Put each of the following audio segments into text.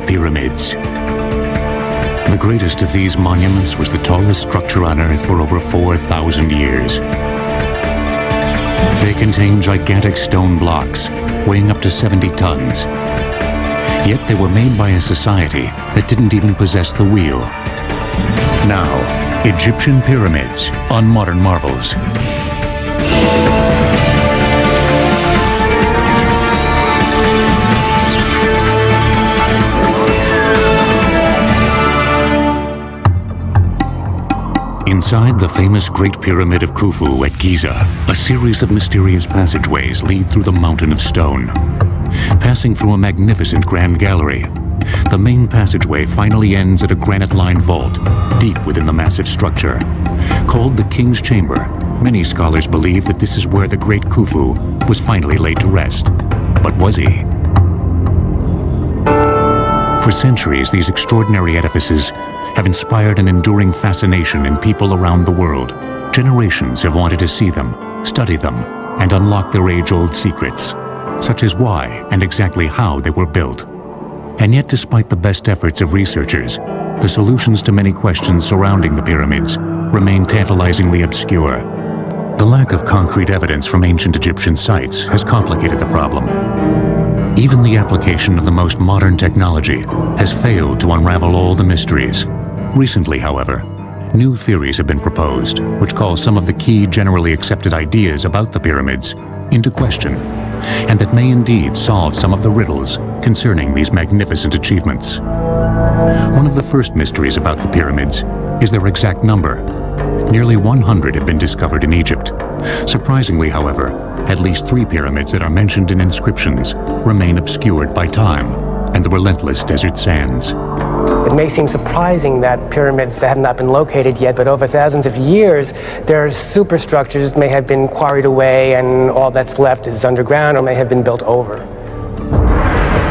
pyramids. The greatest of these monuments was the tallest structure on Earth for over 4,000 years. They contain gigantic stone blocks, weighing up to 70 tons. Yet they were made by a society that didn't even possess the wheel. Now, Egyptian pyramids on Modern Marvels. Inside the famous Great Pyramid of Khufu at Giza, a series of mysterious passageways lead through the mountain of stone. Passing through a magnificent grand gallery, the main passageway finally ends at a granite-lined vault, deep within the massive structure. Called the King's Chamber, many scholars believe that this is where the great Khufu was finally laid to rest. But was he? For centuries, these extraordinary edifices have inspired an enduring fascination in people around the world. Generations have wanted to see them, study them, and unlock their age-old secrets, such as why and exactly how they were built. And yet, despite the best efforts of researchers, the solutions to many questions surrounding the pyramids remain tantalizingly obscure. The lack of concrete evidence from ancient Egyptian sites has complicated the problem. Even the application of the most modern technology has failed to unravel all the mysteries. Recently, however, new theories have been proposed, which call some of the key generally accepted ideas about the pyramids into question, and that may indeed solve some of the riddles concerning these magnificent achievements. One of the first mysteries about the pyramids is their exact number. Nearly 100 have been discovered in Egypt. Surprisingly, however, at least 3 pyramids that are mentioned in inscriptions remain obscured by time and the relentless desert sands. It may seem surprising that pyramids have not been located yet, but over thousands of years, their superstructures may have been quarried away and all that's left is underground or may have been built over.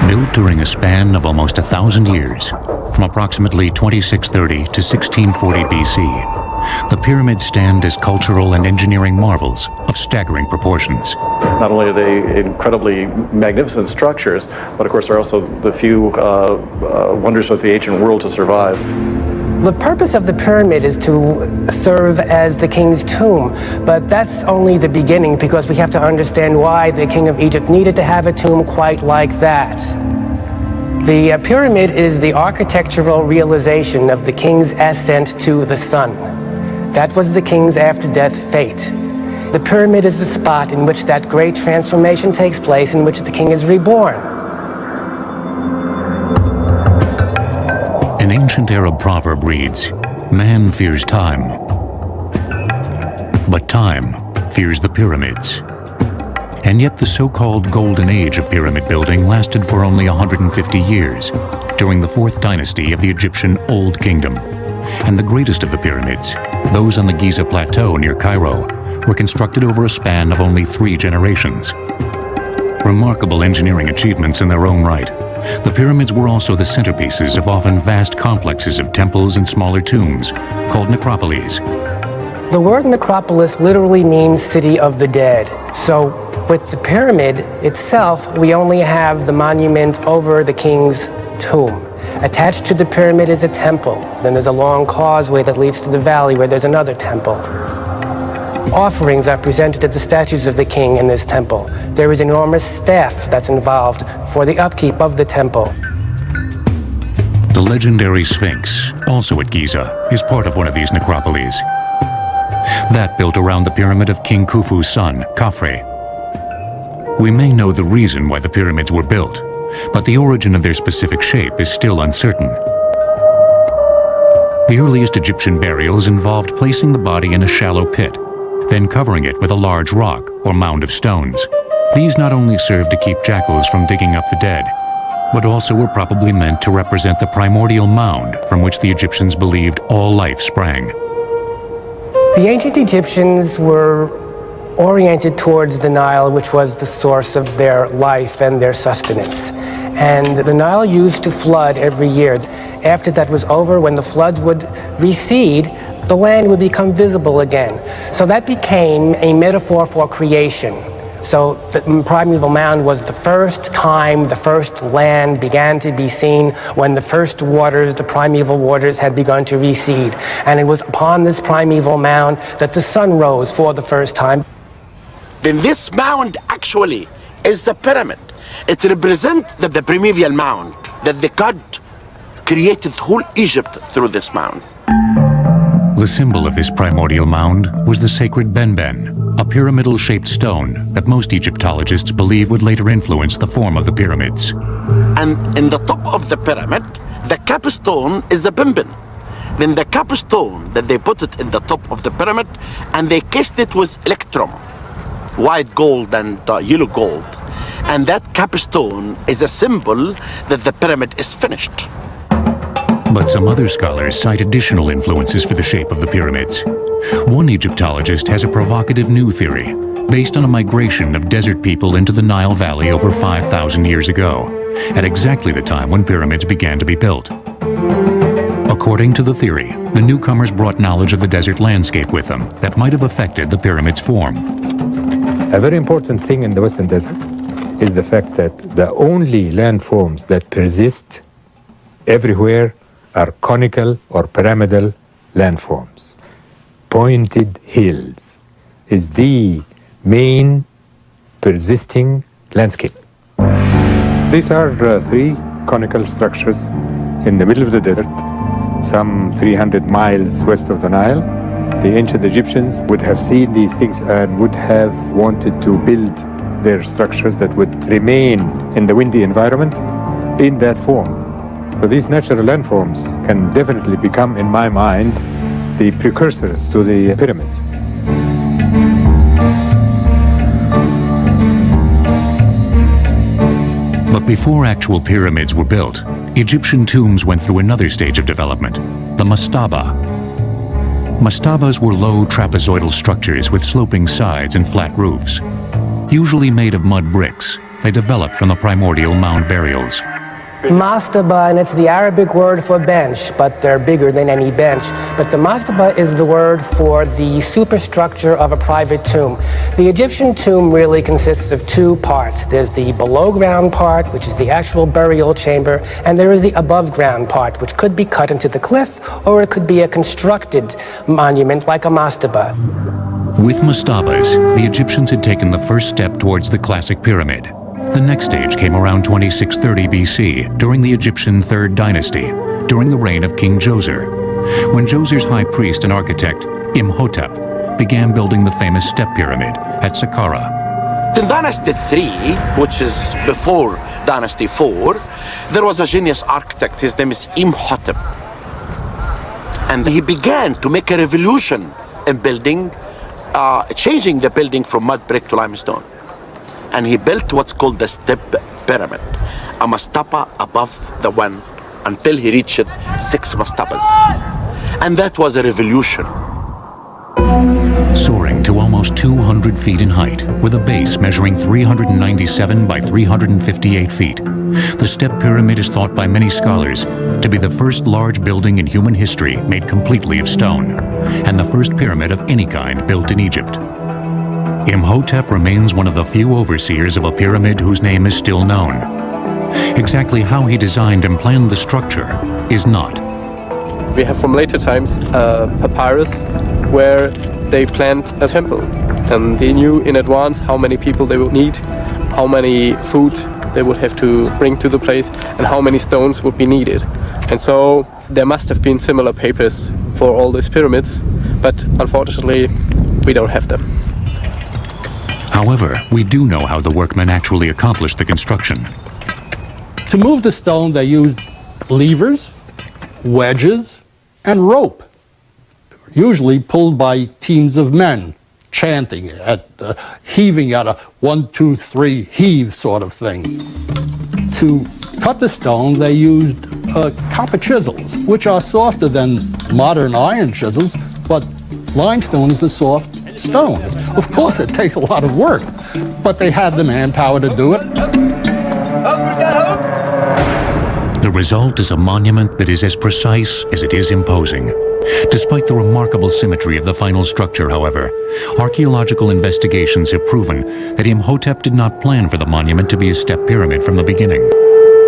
Built during a span of almost 1,000 years, from approximately 2630 to 1640 BC, the pyramids stand as cultural and engineering marvels of staggering proportions. Not only are they incredibly magnificent structures, but of course they're also the few wonders of the ancient world to survive. The purpose of the pyramid is to serve as the king's tomb, but that's only the beginning because we have to understand why the king of Egypt needed to have a tomb quite like that. The pyramid is the architectural realization of the king's ascent to the sun. That was the king's after-death fate. The pyramid is the spot in which that great transformation takes place, in which the king is reborn. An ancient Arab proverb reads, "Man fears time, but time fears the pyramids." And yet the so-called golden age of pyramid building lasted for only 150 years, during the 4th dynasty of the Egyptian Old Kingdom. And the greatest of the pyramids, those on the Giza Plateau near Cairo, were constructed over a span of only 3 generations. Remarkable engineering achievements in their own right, the pyramids were also the centerpieces of often vast complexes of temples and smaller tombs, called necropolis. The word necropolis literally means city of the dead. So with the pyramid itself, we only have the monument over the king's tomb. Attached to the pyramid is a temple. Then there's a long causeway that leads to the valley where there's another temple. Offerings are presented to the statues of the king in this temple. There is enormous staff that's involved for the upkeep of the temple. The legendary Sphinx, also at Giza, is part of one of these necropolis. That built around the pyramid of King Khufu's son, Khafre. We may know the reason why the pyramids were built, but the origin of their specific shape is still uncertain. The earliest Egyptian burials involved placing the body in a shallow pit, then covering it with a large rock or mound of stones. These not only served to keep jackals from digging up the dead, but also were probably meant to represent the primordial mound from which the Egyptians believed all life sprang. The ancient Egyptians were oriented towards the Nile, which was the source of their life and their sustenance. And the Nile used to flood every year. After that was over, when the floods would recede, the land would become visible again. So that became a metaphor for creation. So the primeval mound was the first time the first land began to be seen, when the first waters, the primeval waters, had begun to recede. And it was upon this primeval mound that the sun rose for the first time. Then this mound actually is the pyramid. It represents the primeval mound, that the god created whole Egypt through this mound. The symbol of this primordial mound was the sacred benben, a pyramidal-shaped stone that most Egyptologists believe would later influence the form of the pyramids. And in the top of the pyramid, the capstone is the benben. Then the capstone, that they put it in the top of the pyramid, and they cased it with electrum, white gold and yellow gold. And that capstone is a symbol that the pyramid is finished. But some other scholars cite additional influences for the shape of the pyramids. One Egyptologist has a provocative new theory, based on a migration of desert people into the Nile Valley over 5,000 years ago, at exactly the time when pyramids began to be built. According to the theory, the newcomers brought knowledge of the desert landscape with them that might have affected the pyramid's form. A very important thing in the Western Desert is the fact that the only landforms that persist everywhere are conical or pyramidal landforms. Pointed hills is the main persisting landscape. These are three conical structures in the middle of the desert, some 300 miles west of the Nile. The ancient Egyptians would have seen these things and would have wanted to build their structures that would remain in the windy environment in that form. So these natural landforms can definitely become, in my mind, the precursors to the pyramids. But before actual pyramids were built, Egyptian tombs went through another stage of development, the mastaba. Mastabas were low trapezoidal structures with sloping sides and flat roofs. Usually made of mud bricks, they developed from the primordial mound burials. Mastaba, and it's the Arabic word for bench, but they're bigger than any bench. But the mastaba is the word for the superstructure of a private tomb. The Egyptian tomb really consists of two parts. There's the below ground part, which is the actual burial chamber, and there is the above ground part, which could be cut into the cliff, or it could be a constructed monument like a mastaba. With mastabas, the Egyptians had taken the first step towards the classic pyramid. The next stage came around 2630 BC, during the Egyptian Third Dynasty, during the reign of King Djoser, when Djoser's high priest and architect, Imhotep, began building the famous step pyramid at Saqqara. In Dynasty 3, which is before Dynasty 4, there was a genius architect. His name is Imhotep. And he began to make a revolution in building, changing the building from mud brick to limestone. And he built what's called the step pyramid, a mastaba above the one, until he reached 6 mastabas. And that was a revolution. Soaring to almost 200 feet in height, with a base measuring 397 by 358 feet, the step pyramid is thought by many scholars to be the first large building in human history made completely of stone, and the first pyramid of any kind built in Egypt. Imhotep remains one of the few overseers of a pyramid whose name is still known. Exactly how he designed and planned the structure is not. We have from later times papyrus where they planned a temple, and they knew in advance how many people they would need, how many food they would have to bring to the place, and how many stones would be needed. And so there must have been similar papers for all these pyramids, but unfortunately we don't have them. However, we do know how the workmen actually accomplished the construction. To move the stone, they used levers, wedges, and rope, usually pulled by teams of men, chanting, heaving at a 1, 2, 3 heave sort of thing. To cut the stone, they used copper chisels, which are softer than modern iron chisels, but limestone is a soft stone. Of course, it takes a lot of work, but they had the manpower to do it. The result is a monument that is as precise as it is imposing. Despite the remarkable symmetry of the final structure, however, archaeological investigations have proven that Imhotep did not plan for the monument to be a step pyramid from the beginning.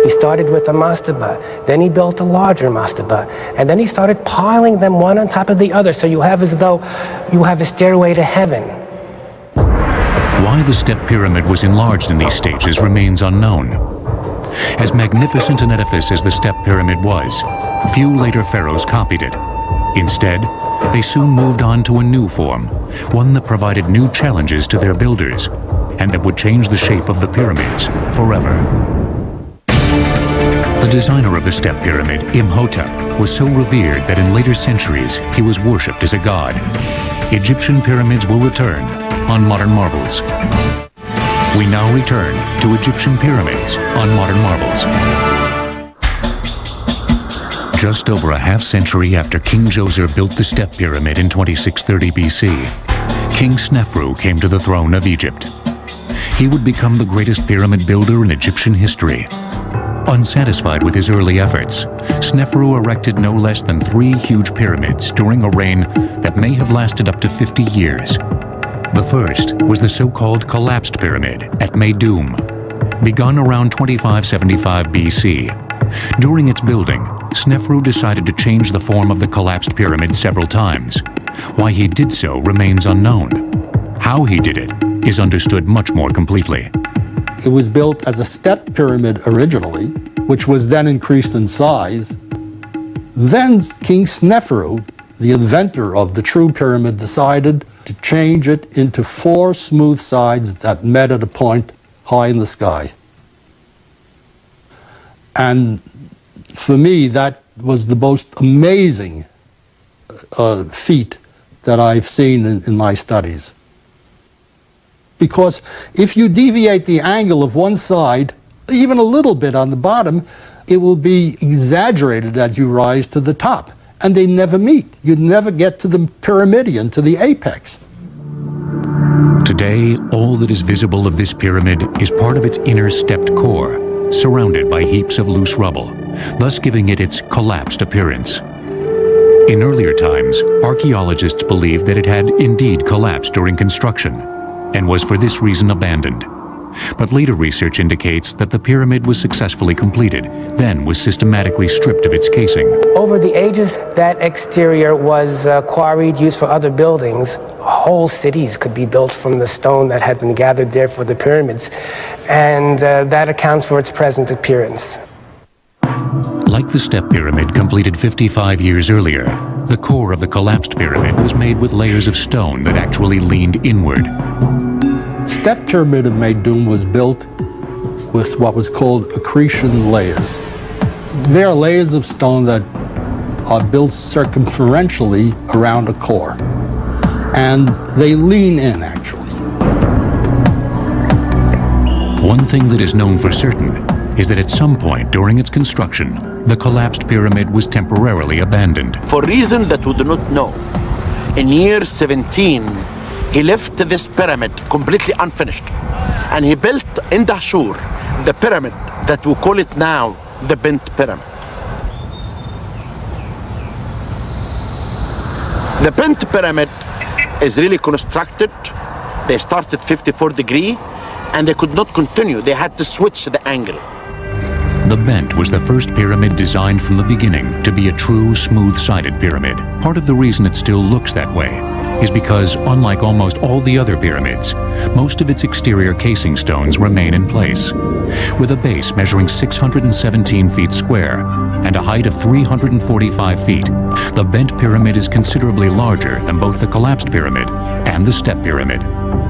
He started with a mastaba, then he built a larger mastaba, and then he started piling them one on top of the other, so you have as though you have a stairway to heaven. Why the step pyramid was enlarged in these stages remains unknown. As magnificent an edifice as the step pyramid was, few later pharaohs copied it. Instead, they soon moved on to a new form, one that provided new challenges to their builders, and that would change the shape of the pyramids forever. The designer of the step pyramid, Imhotep, was so revered that in later centuries he was worshipped as a god. Egyptian pyramids will return on Modern Marvels. We now return to Egyptian pyramids on Modern Marvels. Just over a half-century after King Djoser built the step pyramid in 2630 BC, King Snefru came to the throne of Egypt. He would become the greatest pyramid builder in Egyptian history. Unsatisfied with his early efforts, Snefru erected no less than 3 huge pyramids during a reign that may have lasted up to 50 years. The first was the so-called collapsed pyramid at Meidum, begun around 2575 BC. During its building, Snefru decided to change the form of the collapsed pyramid several times. Why he did so remains unknown. How he did it is understood much more completely. It was built as a step pyramid originally, which was then increased in size. Then King Snefru, the inventor of the true pyramid, decided to change it into 4 smooth sides that met at a point high in the sky. And for me, that was the most amazing feat that I've seen in my studies. Because if you deviate the angle of one side, even a little bit on the bottom, it will be exaggerated as you rise to the top. And they never meet. You never get to the pyramidion, to the apex. Today, all that is visible of this pyramid is part of its inner stepped core, surrounded by heaps of loose rubble, thus giving it its collapsed appearance. In earlier times, archaeologists believed that it had indeed collapsed during construction, and was for this reason abandoned. But later research indicates that the pyramid was successfully completed, then was systematically stripped of its casing. Over the ages, that exterior was quarried, used for other buildings. Whole cities could be built from the stone that had been gathered there for the pyramids, and that accounts for its present appearance. Like the step pyramid completed 55 years earlier, the core of the collapsed pyramid was made with layers of stone that actually leaned inward. The step pyramid of Meidum was built with what was called accretion layers. They are layers of stone that are built circumferentially around a core, and they lean in, actually. One thing that is known for certain is that at some point during its construction, the collapsed pyramid was temporarily abandoned. For reason that we do not know, in year 17, he left this pyramid completely unfinished. And he built in Dahshur the pyramid that we call it now the Bent Pyramid. The Bent Pyramid is really constructed. They started 54 degrees and they could not continue. They had to switch the angle. The Bent was the first pyramid designed from the beginning to be a true smooth-sided pyramid. Part of the reason it still looks that way is because, unlike almost all the other pyramids, most of its exterior casing stones remain in place. With a base measuring 617 feet square and a height of 345 feet, the Bent Pyramid is considerably larger than both the collapsed pyramid and the step pyramid.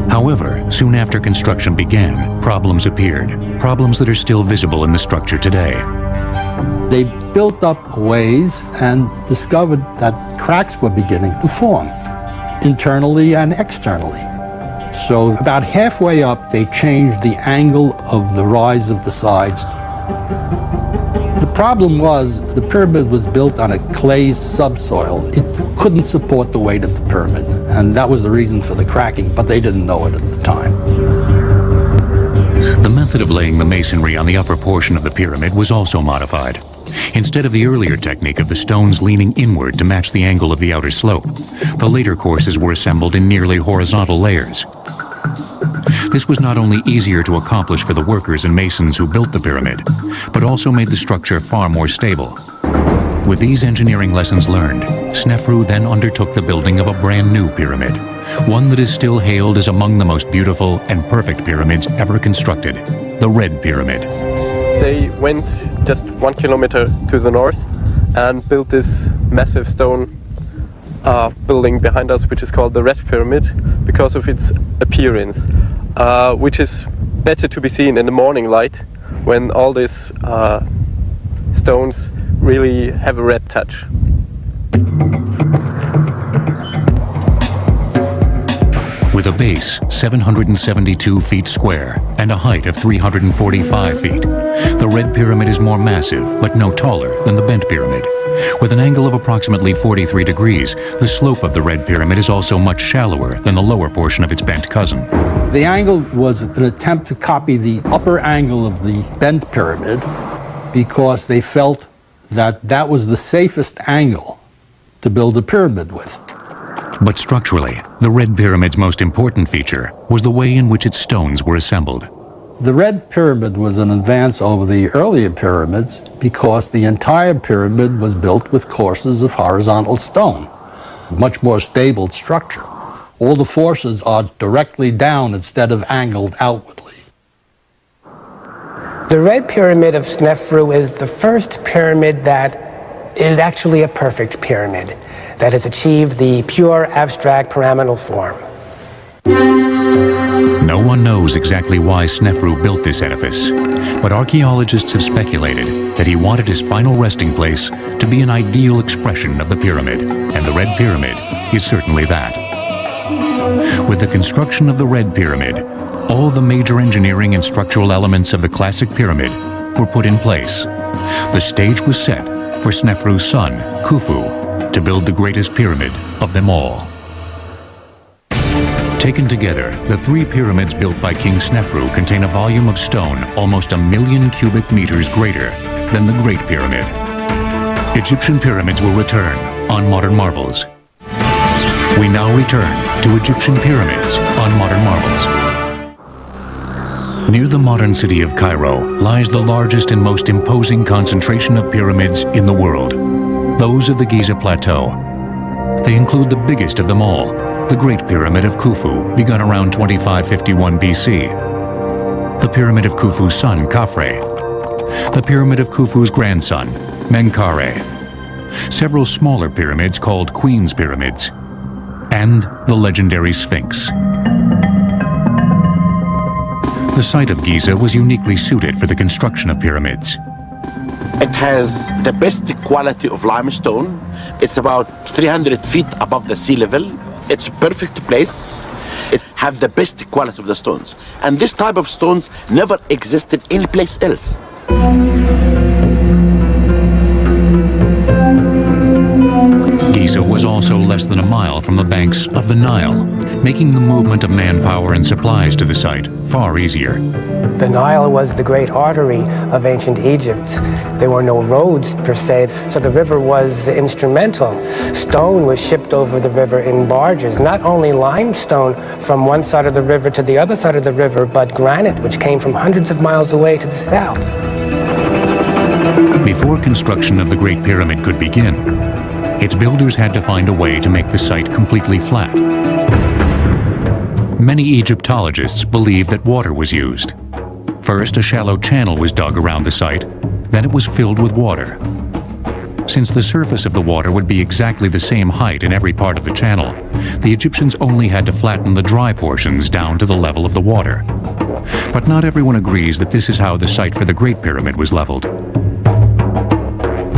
However, soon after construction began, problems appeared, problems that are still visible in the structure today. They built up a ways and discovered that cracks were beginning to form, internally and externally. So about halfway up, they changed the angle of the rise of the sides. The problem was the pyramid was built on a clay subsoil. It couldn't support the weight of the pyramid, and that was the reason for the cracking, but they didn't know it at the time. The method of laying the masonry on the upper portion of the pyramid was also modified. Instead of the earlier technique of the stones leaning inward to match the angle of the outer slope, the later courses were assembled in nearly horizontal layers. This was not only easier to accomplish for the workers and masons who built the pyramid, but also made the structure far more stable. With these engineering lessons learned, Snefru then undertook the building of a brand new pyramid, one that is still hailed as among the most beautiful and perfect pyramids ever constructed, the Red Pyramid. They went just 1 kilometer to the north and built this massive stone building behind us, which is called the Red Pyramid, because of its appearance, which is better to be seen in the morning light when all these stones really have a red touch. With a base 772 feet square and a height of 345 feet, the Red Pyramid is more massive but no taller than the Bent Pyramid. With an angle of approximately 43 degrees, the slope of the Red Pyramid is also much shallower than the lower portion of its bent cousin. The angle was an attempt to copy the upper angle of the Bent Pyramid because they felt that that was the safest angle to build a pyramid with. But structurally, the Red Pyramid's most important feature was the way in which its stones were assembled. The Red Pyramid was an advance over the earlier pyramids because the entire pyramid was built with courses of horizontal stone, much more stable structure. All the forces are directly down instead of angled outwardly. The Red Pyramid of Snefru is the first pyramid that is actually a perfect pyramid, that has achieved the pure abstract pyramidal form. No one knows exactly why Snefru built this edifice, but archaeologists have speculated that he wanted his final resting place to be an ideal expression of the pyramid, and the Red Pyramid is certainly that. With the construction of the Red Pyramid, all the major engineering and structural elements of the classic pyramid were put in place. The stage was set for Snefru's son, Khufu, to build the greatest pyramid of them all. Taken together, the three pyramids built by King Snefru contain a volume of stone almost 1 million cubic meters greater than the Great Pyramid. Egyptian pyramids will return on Modern Marvels. We now return to Egyptian pyramids on Modern Marvels. Near the modern city of Cairo lies the largest and most imposing concentration of pyramids in the world, those of the Giza Plateau. They include the biggest of them all, the Great Pyramid of Khufu, begun around 2551 BC, the Pyramid of Khufu's son, Khafre, the Pyramid of Khufu's grandson, Menkaure, several smaller pyramids called Queen's Pyramids, and the legendary Sphinx. The site of Giza was uniquely suited for the construction of pyramids. It has the best quality of limestone. It's about 300 feet above the sea level. It's a perfect place. It have the best quality of the stones. And this type of stones never existed any place else. Giza was also less than a mile from the banks of the Nile, making the movement of manpower and supplies to the site far easier. The Nile was the great artery of ancient Egypt. There were no roads per se, so the river was instrumental. Stone was shipped over the river in barges, not only limestone from one side of the river to the other side of the river, but granite, which came from hundreds of miles away to the south. Before construction of the Great Pyramid could begin, its builders had to find a way to make the site completely flat. Many Egyptologists believe that water was used. First, a shallow channel was dug around the site, then it was filled with water. Since the surface of the water would be exactly the same height in every part of the channel, the Egyptians only had to flatten the dry portions down to the level of the water. But not everyone agrees that this is how the site for the Great Pyramid was leveled.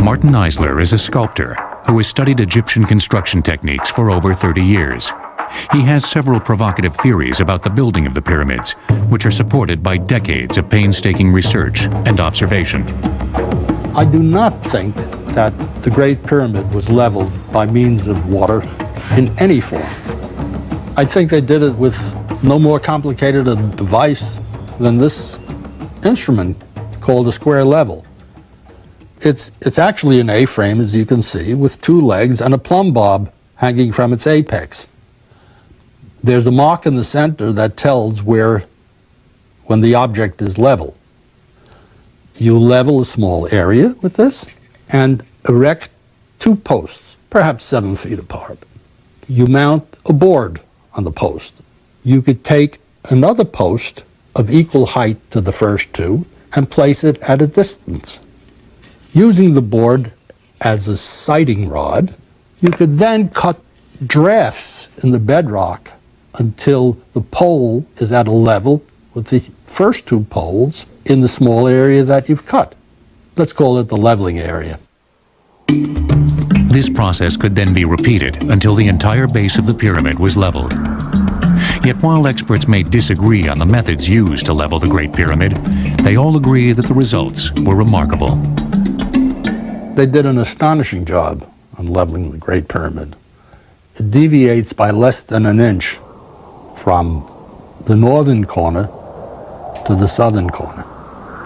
Martin Eisler is a sculptor who has studied Egyptian construction techniques for over 30 years. He has several provocative theories about the building of the pyramids, which are supported by decades of painstaking research and observation. I do not think that the Great Pyramid was leveled by means of water in any form. I think they did it with no more complicated a device than this instrument called a square level. It's actually an A-frame, as you can see, with 2 legs and a plumb bob hanging from its apex. There's a mark in the center that tells when the object is level. You level a small area with this and erect 2 posts, perhaps 7 feet apart. You mount a board on the post. You could take another post of equal height to the first 2 and place it at a distance. Using the board as a sighting rod, you could then cut drafts in the bedrock until the pole is at a level with the first 2 poles in the small area that you've cut. Let's call it the leveling area. This process could then be repeated until the entire base of the pyramid was leveled. Yet while experts may disagree on the methods used to level the Great Pyramid, they all agree that the results were remarkable. They did an astonishing job on leveling the Great Pyramid. It deviates by less than an inch from the northern corner to the southern corner,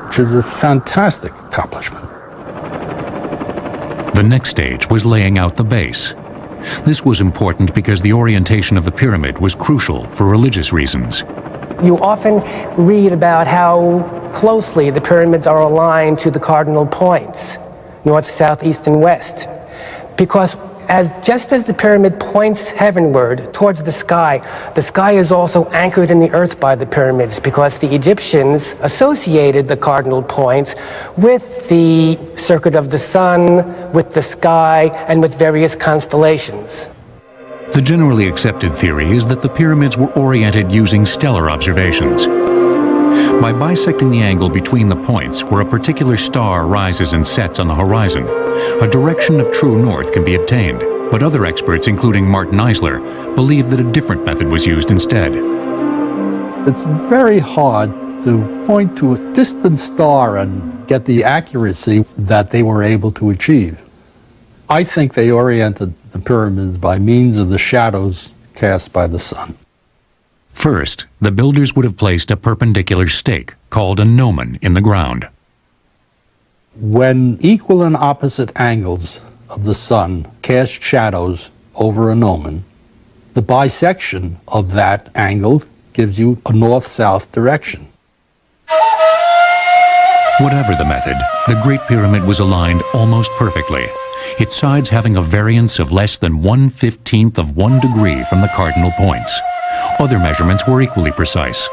which is a fantastic accomplishment. The next stage was laying out the base. This was important because the orientation of the pyramid was crucial for religious reasons. You often read about how closely the pyramids are aligned to the cardinal points, north, south, east, and west. Because just as the pyramid points heavenward towards the sky is also anchored in the earth by the pyramids, because the Egyptians associated the cardinal points with the circuit of the sun, with the sky, and with various constellations. The generally accepted theory is that the pyramids were oriented using stellar observations. By bisecting the angle between the points where a particular star rises and sets on the horizon, a direction of true north can be obtained. But other experts, including Martin Eisler, believe that a different method was used instead. It's very hard to point to a distant star and get the accuracy that they were able to achieve. I think they oriented the pyramids by means of the shadows cast by the sun. First, the builders would have placed a perpendicular stake, called a gnomon, in the ground. When equal and opposite angles of the sun cast shadows over a gnomon, the bisection of that angle gives you a north-south direction. Whatever the method, the Great Pyramid was aligned almost perfectly, its sides having a variance of less than 1/15 of 1 degree from the cardinal points. Other measurements were equally precise,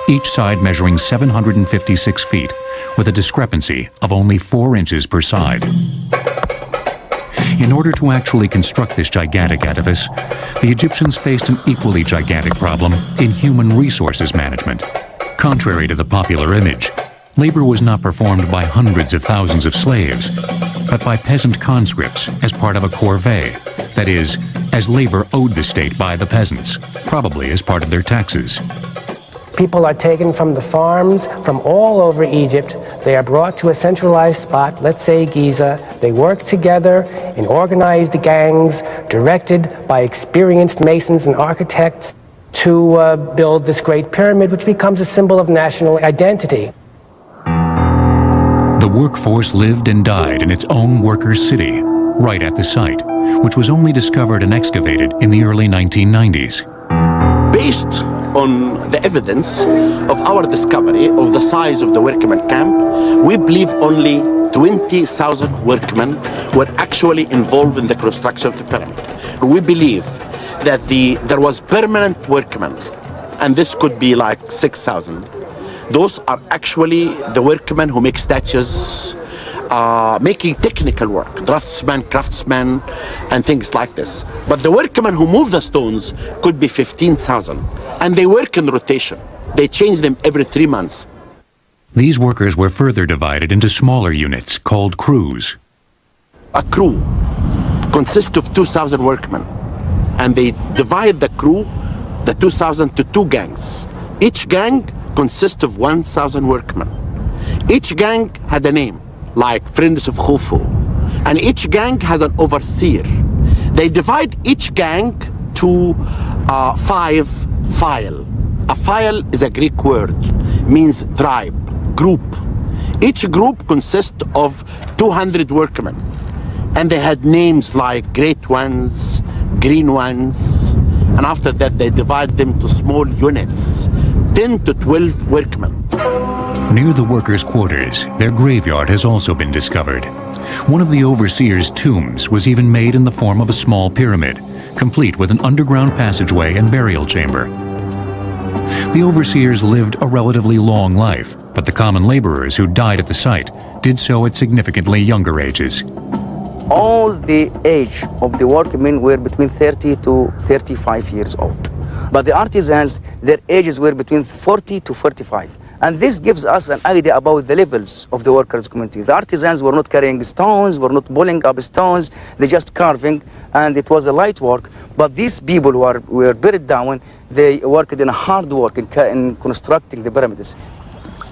each side measuring 756 feet, with a discrepancy of only 4 inches per side. In order to actually construct this gigantic edifice, the Egyptians faced an equally gigantic problem in human resources management. Contrary to the popular image, labor was not performed by hundreds of thousands of slaves, but by peasant conscripts as part of a corvée, that is, as labor owed the state by the peasants, probably as part of their taxes. People are taken from the farms from all over Egypt. They are brought to a centralized spot, let's say Giza. They work together in organized gangs, directed by experienced masons and architects to build this Great Pyramid, which becomes a symbol of national identity. The workforce lived and died in its own workers' city, right at the site, which was only discovered and excavated in the early 1990s. Based on the evidence of our discovery of the size of the workmen camp, we believe only 20,000 workmen were actually involved in the construction of the pyramid. We believe that there was permanent workmen, and this could be like 6,000. Those are actually the workmen who make statues, making technical work, draftsmen, craftsmen, and things like this. But the workmen who move the stones could be 15,000, and they work in rotation. They change them every 3 months. These workers were further divided into smaller units called crews. A crew consists of 2,000 workmen, and they divide the crew, the 2,000, to 2 gangs. Each gang consists of 1,000 workmen. Each gang had a name, like Friends of Khufu, and each gang had an overseer. They divide each gang to 5 file. A file is a Greek word, means tribe, group. Each group consists of 200 workmen, and they had names like Great Ones, Green Ones, and after that they divide them to small units, 10 to 12 workmen. Near the workers' quarters, their graveyard has also been discovered. One of the overseers' tombs was even made in the form of a small pyramid, complete with an underground passageway and burial chamber. The overseers lived a relatively long life, but the common laborers who died at the site did so at significantly younger ages. All the age of the workmen were between 30 to 35 years old. But the artisans, their ages were between 40 to 45. And this gives us an idea about the levels of the workers' community. The artisans were not carrying stones, were not pulling up stones, they just carving, and it was a light work. But these people who were buried down, they worked in hard work in constructing the pyramids.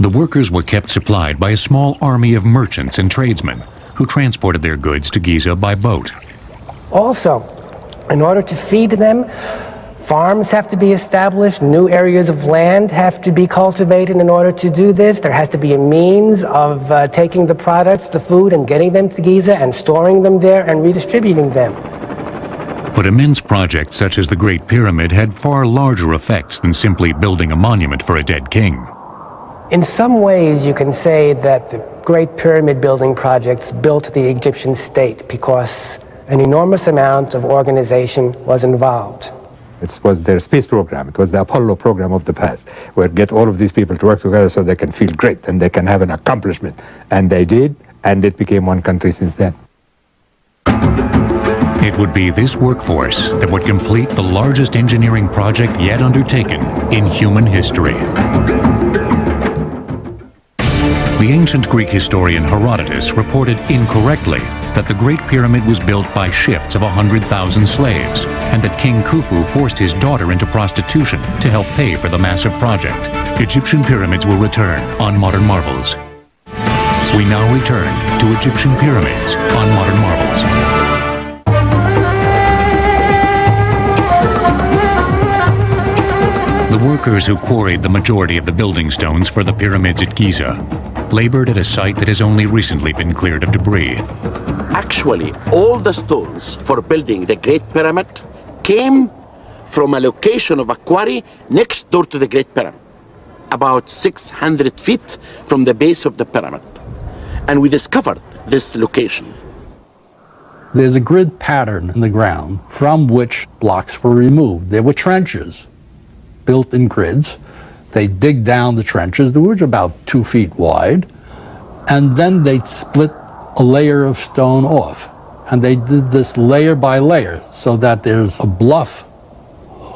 The workers were kept supplied by a small army of merchants and tradesmen who transported their goods to Giza by boat. Also, in order to feed them, farms have to be established, new areas of land have to be cultivated in order to do this. There has to be a means of taking the products, the food, and getting them to Giza and storing them there and redistributing them. But immense projects such as the Great Pyramid had far larger effects than simply building a monument for a dead king. In some ways, you can say that the Great Pyramid building projects built the Egyptian state because an enormous amount of organization was involved. It was their space program. It was the Apollo program of the past, where get all of these people to work together so they can feel great and they can have an accomplishment. And they did, and it became one country since then. It would be this workforce that would complete the largest engineering project yet undertaken in human history. The ancient Greek historian Herodotus reported incorrectly that the Great Pyramid was built by shifts of 100,000 slaves, and that King Khufu forced his daughter into prostitution to help pay for the massive project. Egyptian pyramids will return on Modern Marvels. We now return to Egyptian pyramids on Modern Marvels. The workers who quarried the majority of the building stones for the pyramids at Giza labored at a site that has only recently been cleared of debris. Actually, all the stones for building the Great Pyramid came from a location of a quarry next door to the Great Pyramid, about 600 feet from the base of the pyramid. And we discovered this location. There's a grid pattern in the ground from which blocks were removed. There were trenches built in grids. They dig down the trenches, which were about 2 feet wide, and then they split a layer of stone off. And they did this layer by layer so that there's a bluff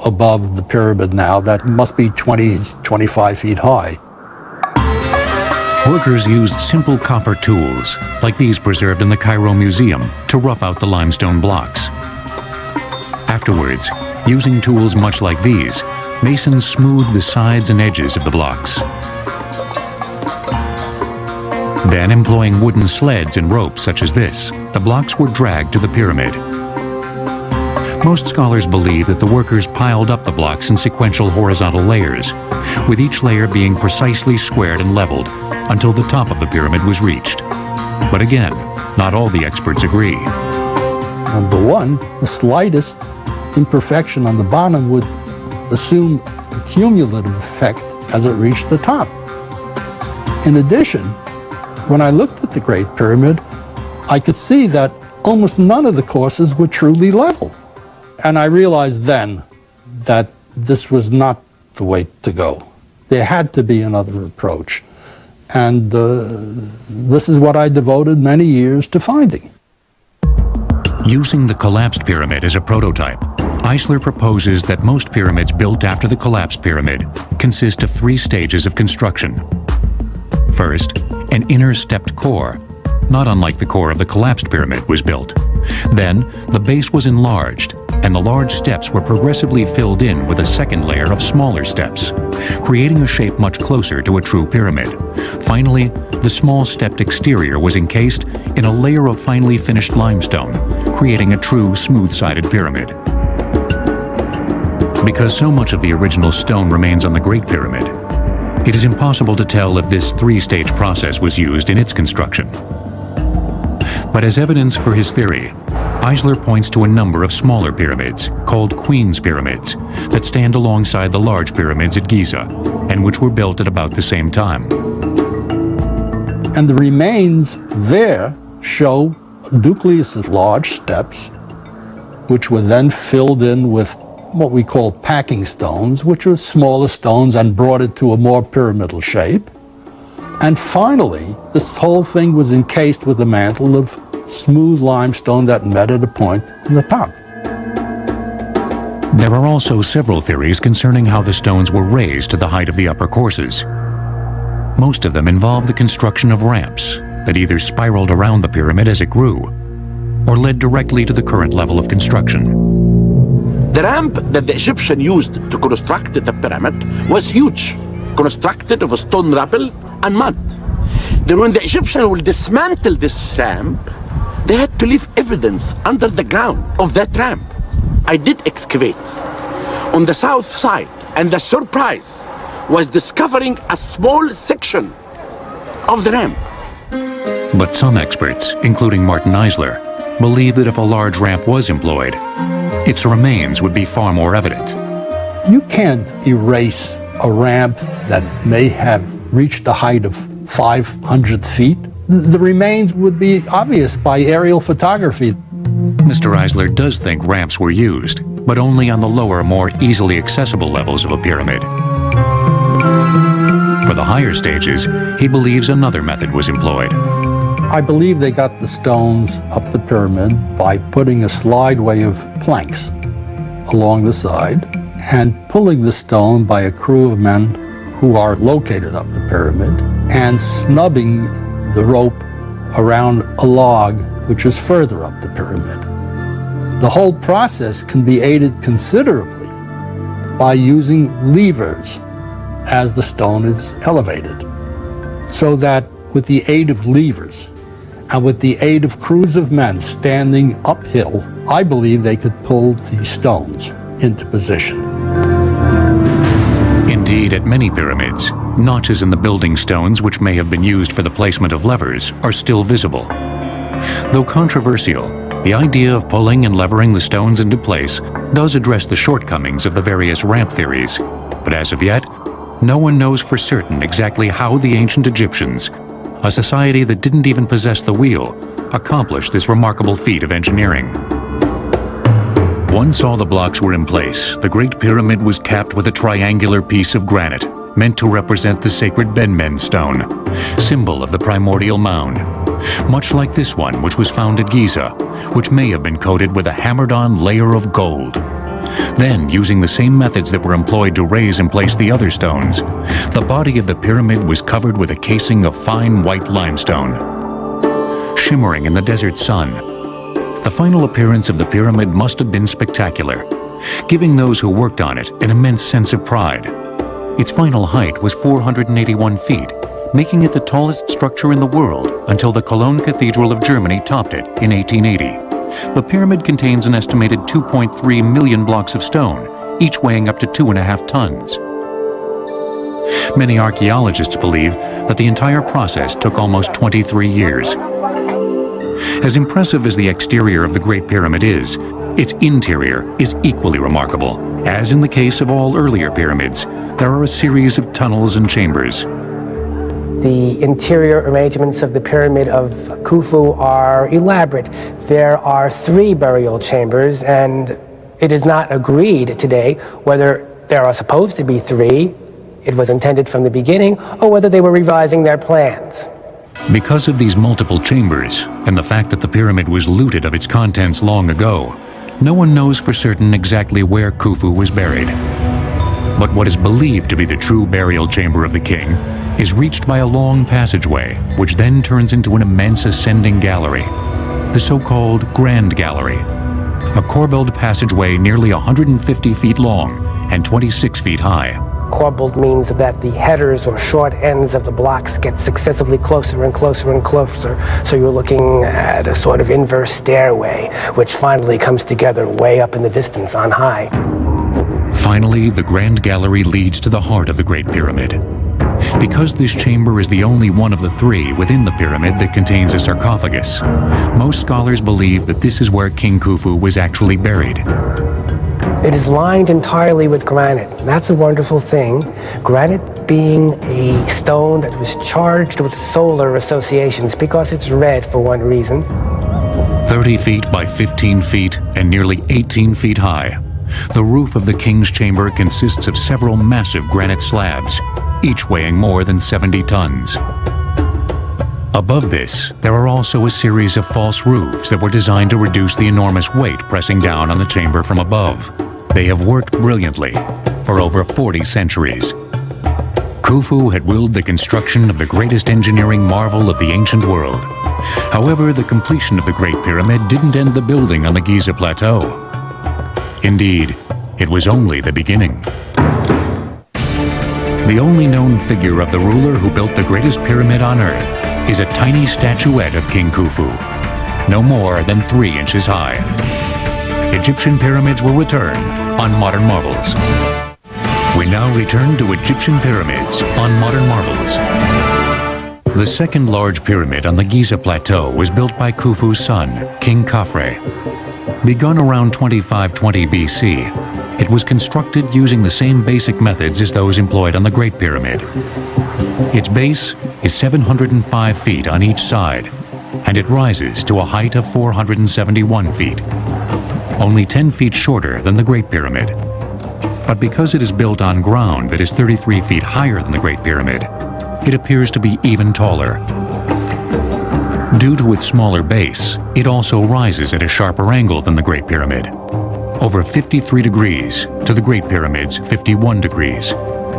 above the pyramid now that must be 20, 25 feet high. Workers used simple copper tools, like these preserved in the Cairo Museum, to rough out the limestone blocks. Afterwards, using tools much like these, masons smoothed the sides and edges of the blocks. Then, employing wooden sleds and ropes such as this, the blocks were dragged to the pyramid. Most scholars believe that the workers piled up the blocks in sequential horizontal layers, with each layer being precisely squared and leveled until the top of the pyramid was reached. But again, not all the experts agree. Number one, the slightest imperfection on the bottom would assume a cumulative effect as it reached the top. In addition, when I looked at the Great Pyramid, I could see that almost none of the courses were truly level. And I realized then that this was not the way to go. There had to be another approach. And this is what I devoted many years to finding. Using the collapsed pyramid as a prototype, Eisler proposes that most pyramids built after the collapsed pyramid consist of 3 stages of construction. First, an inner stepped core, not unlike the core of the collapsed pyramid, was built. Then, the base was enlarged, and the large steps were progressively filled in with a second layer of smaller steps, creating a shape much closer to a true pyramid. Finally, the small stepped exterior was encased in a layer of finely finished limestone, creating a true smooth-sided pyramid. Because so much of the original stone remains on the Great Pyramid, It is impossible to tell if this three-stage process was used in its construction. But as evidence for his theory, Eisler points to a number of smaller pyramids, called Queen's Pyramids, that stand alongside the large pyramids at Giza, and which were built at about the same time. And the remains there show nucleus of large steps, which were then filled in with what we call packing stones, which are smaller stones and brought it to a more pyramidal shape. And finally, this whole thing was encased with a mantle of smooth limestone that met at a point in the top. There are also several theories concerning how the stones were raised to the height of the upper courses. Most of them involve the construction of ramps that either spiraled around the pyramid as it grew, or led directly to the current level of construction. The ramp that the Egyptian used to construct the pyramid was huge, constructed of stone rubble and mud. Then when the Egyptians will dismantle this ramp, they had to leave evidence under the ground of that ramp. I did excavate on the south side, and the surprise was discovering a small section of the ramp. But some experts, including Martin Eisler, believe that if a large ramp was employed, its remains would be far more evident. You can't erase a ramp that may have reached a height of 500 feet. The remains would be obvious by aerial photography. Mr. Eisler does think ramps were used, but only on the lower, more easily accessible levels of a pyramid. For the higher stages, he believes another method was employed. I believe they got the stones up the pyramid by putting a slideway of planks along the side and pulling the stone by a crew of men who are located up the pyramid and snubbing the rope around a log which is further up the pyramid. The whole process can be aided considerably by using levers as the stone is elevated, so that with the aid of levers and with the aid of crews of men standing uphill, I believe they could pull these stones into position. Indeed, at many pyramids, notches in the building stones which may have been used for the placement of levers are still visible. Though controversial, the idea of pulling and levering the stones into place does address the shortcomings of the various ramp theories, but as of yet, no one knows for certain exactly how the ancient Egyptians, a society that didn't even possess the wheel, accomplished this remarkable feat of engineering. Once all the blocks were in place, the Great Pyramid was capped with a triangular piece of granite, meant to represent the sacred Ben-Men stone, symbol of the primordial mound, much like this one which was found at Giza, which may have been coated with a hammered-on layer of gold. Then, using the same methods that were employed to raise and place the other stones, the body of the pyramid was covered with a casing of fine white limestone. Shimmering in the desert sun, the final appearance of the pyramid must have been spectacular, giving those who worked on it an immense sense of pride. Its final height was 481 feet, making it the tallest structure in the world until the Cologne Cathedral of Germany topped it in 1880. The pyramid contains an estimated 2.3 million blocks of stone, each weighing up to 2.5 tons. Many archaeologists believe that the entire process took almost 23 years. As impressive as the exterior of the Great Pyramid is, its interior is equally remarkable. As in the case of all earlier pyramids, there are a series of tunnels and chambers. The interior arrangements of the Pyramid of Khufu are elaborate. There are 3 burial chambers, and it is not agreed today whether there are supposed to be 3, it was intended from the beginning, or whether they were revising their plans. Because of these multiple chambers, and the fact that the pyramid was looted of its contents long ago, no one knows for certain exactly where Khufu was buried. But what is believed to be the true burial chamber of the king is reached by a long passageway, which then turns into an immense ascending gallery, the so-called Grand Gallery, a corbelled passageway nearly 150 feet long and 26 feet high. Corbelled means that the headers or short ends of the blocks get successively closer and closer and closer, so you're looking at a sort of inverse stairway, which finally comes together way up in the distance on high. Finally, the Grand Gallery leads to the heart of the Great Pyramid. Because this chamber is the only one of the three within the pyramid that contains a sarcophagus, most scholars believe that this is where King Khufu was actually buried. It is lined entirely with granite. That's a wonderful thing. Granite being a stone that was charged with solar associations because it's red for one reason. 30 feet by 15 feet and nearly 18 feet high, the roof of the king's chamber consists of several massive granite slabs, each weighing more than 70 tons. Above this, there are also a series of false roofs that were designed to reduce the enormous weight pressing down on the chamber from above. They have worked brilliantly for over 40 centuries. Khufu had willed the construction of the greatest engineering marvel of the ancient world. However, the completion of the Great Pyramid didn't end the building on the Giza Plateau. Indeed, it was only the beginning. The only known figure of the ruler who built the greatest pyramid on Earth is a tiny statuette of King Khufu, no more than 3 inches high. Egyptian pyramids will return on Modern Marvels. We now return to Egyptian pyramids on Modern Marvels. The second large pyramid on the Giza Plateau was built by Khufu's son, King Khafre. Begun around 2520 BC, it was constructed using the same basic methods as those employed on the Great Pyramid. Its base is 705 feet on each side, and it rises to a height of 471 feet, only 10 feet shorter than the Great Pyramid. But because it is built on ground that is 33 feet higher than the Great Pyramid, it appears to be even taller. Due to its smaller base, it also rises at a sharper angle than the Great Pyramid, over 53 degrees to the Great Pyramid's 51 degrees.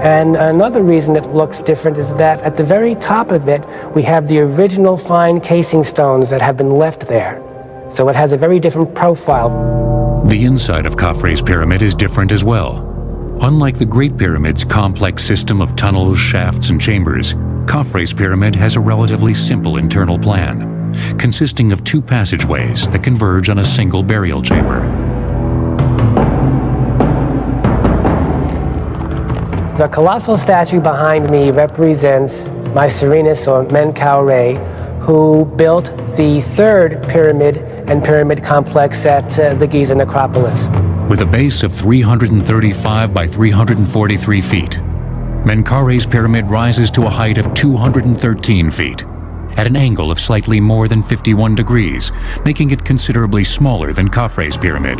And another reason it looks different is that at the very top of it, we have the original fine casing stones that have been left there. So it has a very different profile. The inside of Khafre's pyramid is different as well. Unlike the Great Pyramid's complex system of tunnels, shafts, and chambers, Khafre's pyramid has a relatively simple internal plan, consisting of 2 passageways that converge on a single burial chamber. The colossal statue behind me represents Mycerinus, or Menkaure, who built the 3rd pyramid and pyramid complex at the Giza necropolis. With a base of 335 by 343 feet, Menkaure's pyramid rises to a height of 213 feet, at an angle of slightly more than 51 degrees, making it considerably smaller than Khafre's pyramid.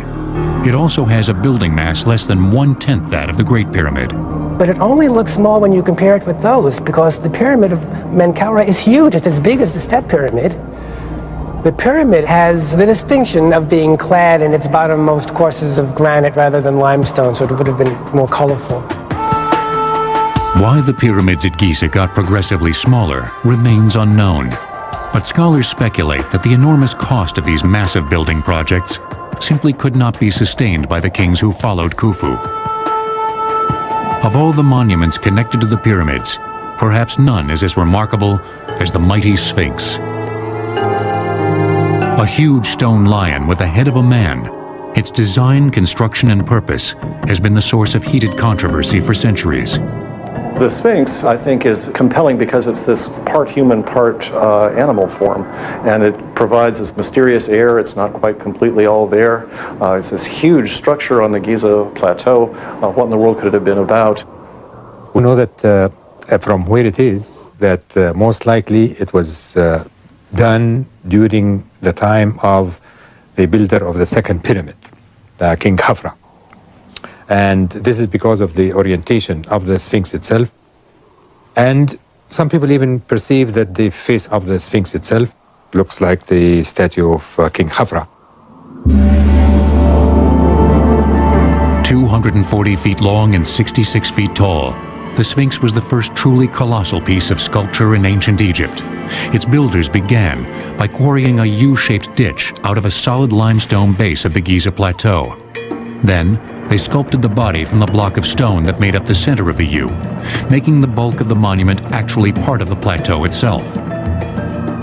It also has a building mass less than 1/10 that of the Great Pyramid. But it only looks small when you compare it with those, because the pyramid of Menkaure is huge. It's as big as the Step Pyramid. The pyramid has the distinction of being clad in its bottommost courses of granite rather than limestone, so it would have been more colorful. Why the pyramids at Giza got progressively smaller remains unknown, but scholars speculate that the enormous cost of these massive building projects simply could not be sustained by the kings who followed Khufu. Of all the monuments connected to the pyramids, perhaps none is as remarkable as the mighty Sphinx. A huge stone lion with the head of a man, its design, construction, and purpose has been the source of heated controversy for centuries. The Sphinx, I think, is compelling because it's this part human, part animal form, and it provides this mysterious air. It's not quite completely all there. It's this huge structure on the Giza Plateau. What in the world could it have been about? We know that from where it is, that most likely it was done during the time of the builder of the 2nd pyramid, King Khafra. And this is because of the orientation of the Sphinx itself. And some people even perceive that the face of the Sphinx itself looks like the statue of King Khafra. 240 feet long and 66 feet tall, the Sphinx was the first truly colossal piece of sculpture in ancient Egypt. Its builders began by quarrying a U-shaped ditch out of a solid limestone base of the Giza Plateau. Then, they sculpted the body from the block of stone that made up the center of the U, making the bulk of the monument actually part of the plateau itself.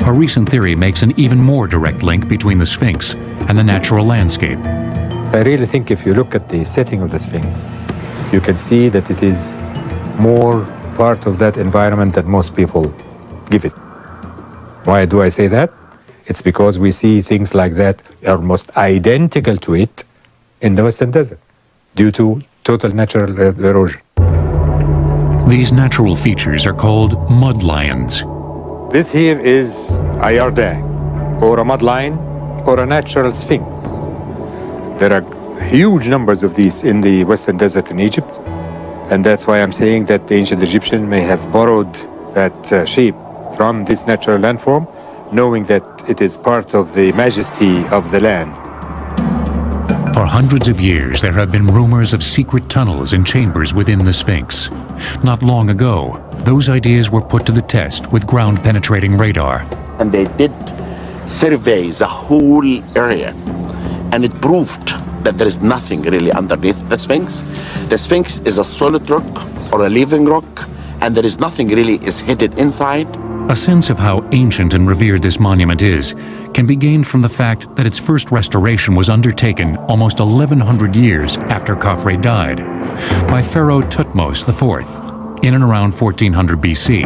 A recent theory makes an even more direct link between the Sphinx and the natural landscape. I really think if you look at the setting of the Sphinx, you can see that it is more part of that environment than most people give it. Why do I say that? It's because we see things like that almost identical to it in the Western Desert due to total natural erosion. These natural features are called mud lions. This here is a Yardang, or a mud lion, or a natural sphinx. There are huge numbers of these in the Western Desert in Egypt, and that's why I'm saying that the ancient Egyptian may have borrowed that shape from this natural landform, knowing that it is part of the majesty of the land. For hundreds of years, there have been rumors of secret tunnels and chambers within the Sphinx. Not long ago, those ideas were put to the test with ground-penetrating radar. And they did survey the whole area, and it proved that there is nothing really underneath the Sphinx. The Sphinx is a solid rock or a living rock, and there is nothing really is hidden inside. A sense of how ancient and revered this monument is can be gained from the fact that its first restoration was undertaken almost 1,100 years after Khafre died by Pharaoh Thutmose IV in and around 1400 BC.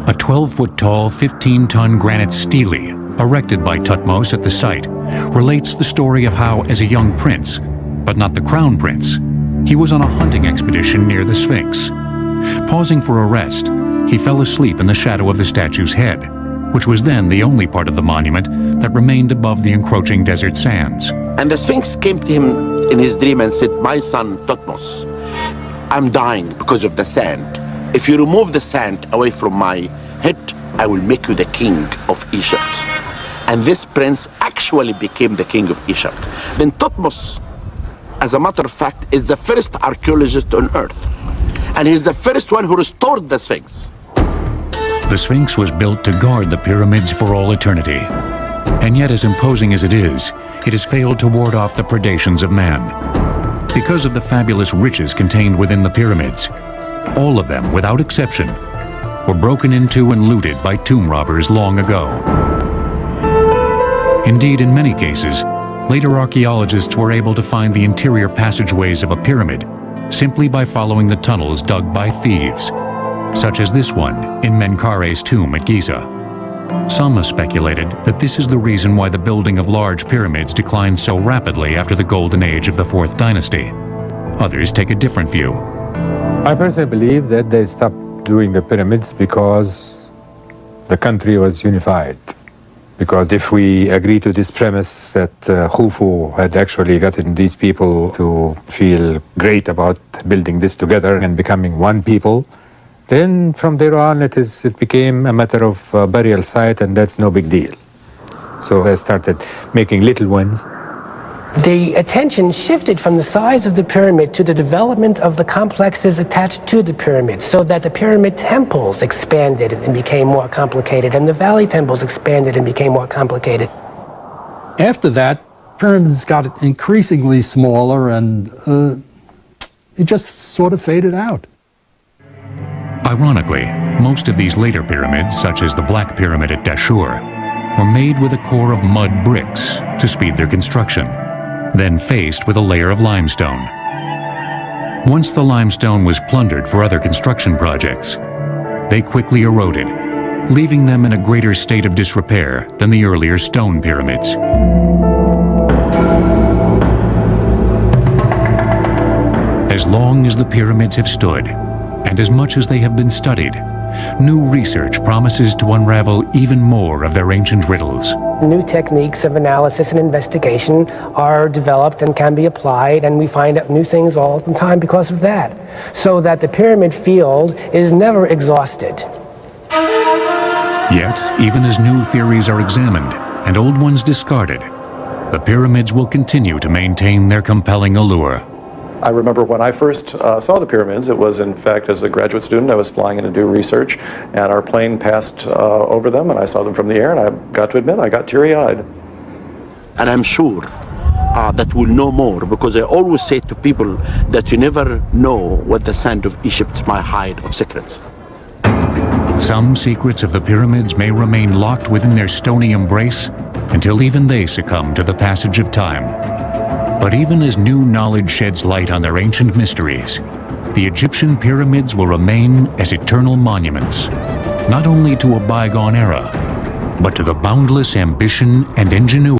A 12-foot-tall, 15-ton granite stele erected by Thutmose at the site relates the story of how, as a young prince, but not the crown prince, he was on a hunting expedition near the Sphinx. Pausing for a rest, he fell asleep in the shadow of the statue's head, which was then the only part of the monument that remained above the encroaching desert sands. And the Sphinx came to him in his dream and said, "My son Thutmose, I'm dying because of the sand. If you remove the sand away from my head, I will make you the king of Egypt." And this prince actually became the king of Egypt. Then Thutmose, as a matter of fact, is the first archaeologist on earth. And he's the first one who restored the Sphinx. The Sphinx was built to guard the pyramids for all eternity. And yet, as imposing as it has failed to ward off the predations of man. Because of the fabulous riches contained within the pyramids, all of them, without exception, were broken into and looted by tomb robbers long ago. Indeed, in many cases, later archaeologists were able to find the interior passageways of a pyramid simply by following the tunnels dug by thieves, such as this one in Menkare's tomb at Giza. Some have speculated that this is the reason why the building of large pyramids declined so rapidly after the golden age of the 4th dynasty. Others take a different view. I personally believe that they stopped doing the pyramids because the country was unified. Because if we agree to this premise that Khufu had actually gotten these people to feel great about building this together and becoming one people, then from there on it became a matter of burial site, and that's no big deal. So I started making little ones. The attention shifted from the size of the pyramid to the development of the complexes attached to the pyramid, so that the pyramid temples expanded and became more complicated, and the valley temples expanded and became more complicated. After that, pyramids got increasingly smaller, and it just sort of faded out. Ironically, most of these later pyramids, such as the Black Pyramid at Dashur, were made with a core of mud bricks to speed their construction, then faced with a layer of limestone. Once the limestone was plundered for other construction projects, they quickly eroded, leaving them in a greater state of disrepair than the earlier stone pyramids. As long as the pyramids have stood, and as much as they have been studied, new research promises to unravel even more of their ancient riddles. New techniques of analysis and investigation are developed and can be applied, and we find out new things all the time because of that. So that the pyramid field is never exhausted. Yet, even as new theories are examined and old ones discarded, the pyramids will continue to maintain their compelling allure. I remember when I first saw the pyramids, it was in fact as a graduate student. I was flying in to do research, and our plane passed over them, and I saw them from the air, and I got to admit, I got teary-eyed. And I'm sure that we'll know more, because I always say to people that you never know what the sand of Egypt might hide of secrets. Some secrets of the pyramids may remain locked within their stony embrace until even they succumb to the passage of time. But even as new knowledge sheds light on their ancient mysteries, the Egyptian pyramids will remain as eternal monuments, not only to a bygone era, but to the boundless ambition and ingenuity